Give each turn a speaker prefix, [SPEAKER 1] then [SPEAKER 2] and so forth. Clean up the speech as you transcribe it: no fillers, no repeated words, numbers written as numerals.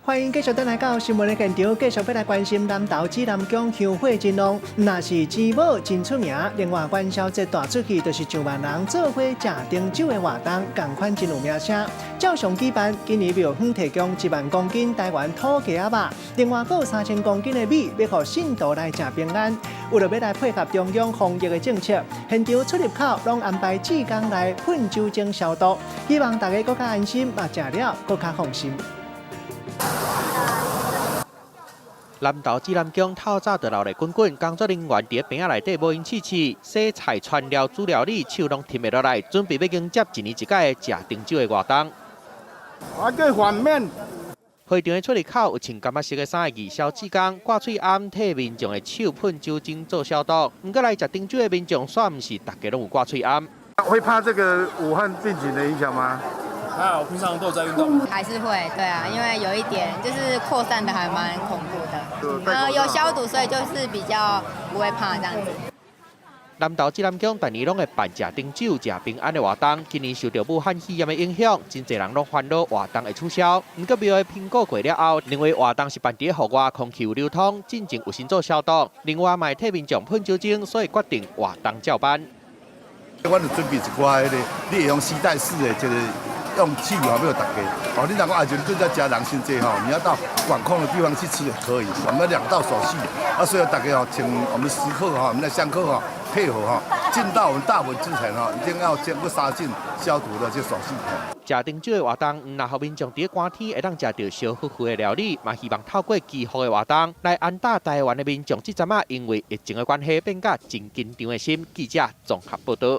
[SPEAKER 1] 欢迎继续登来到新闻的现场，继续要来关心南投指南宫香火真旺，那是珠宝真出名。另外元宵节大出去，就是上万人做伙吃丁酒的活动，同款真有名声。照常举办，今年庙方提供1万公斤台湾土鸡仔肉，另外还有3000公斤的米，要让信徒来吃平安。为了要来配合中央防疫的政策，现场出入口拢安排志工来喷酒精消毒，希望大家更加安心，嘛食了更加放心。
[SPEAKER 2] 南投指南宫透早就闹热滚滚，工作人员伫边仔内底无闲试试，洗菜、串料、煮料理，手拢停袂落来，准备要迎接一年一届的食丁酒的活动。
[SPEAKER 3] 我叫反面。
[SPEAKER 2] 会场的出入口有穿干巴色的衫的义消志工，挂喙暗替民众的手喷酒精做消毒。不过来食丁酒的民众，煞唔是大家拢有挂喙暗。
[SPEAKER 3] 会怕这个武汉病情的影响吗？
[SPEAKER 4] 还好，平常都有在运动。
[SPEAKER 5] 还是会，对啊，因为有一点就是扩散的还蛮恐怖的。有消毒，所以就是比较不会怕这样子。
[SPEAKER 2] 南投指南宫逐年拢会办食丁酒、食平安的活动，今年受到武汉肺炎的影响，真侪人拢烦恼活动会取消。不过庙的评估过了后，认为活动是办伫户外，空气有流通，进前有先做消毒，另外嘛替民众喷酒精，所以决定活动照办。
[SPEAKER 6] 我就准备一寡迄个，你会用丝带式的这个。 用气苗要大家，哦，你如果爱就对在家人先这哈，你要到管控的地方去吃也可以。我们2道手续，所以大家哦，请我们食客哈，我们的香客哈配合哈，进到我们大门之前哈，一定要经过杀菌消毒的这手续。
[SPEAKER 2] 食丁酒的活动，唔让民众伫寒天会当食到烧乎乎的料理，嘛希望透过祈福的活动来安打台湾的民众。这阵啊，因为疫情的关系，变甲真紧张的心。记者综合报道。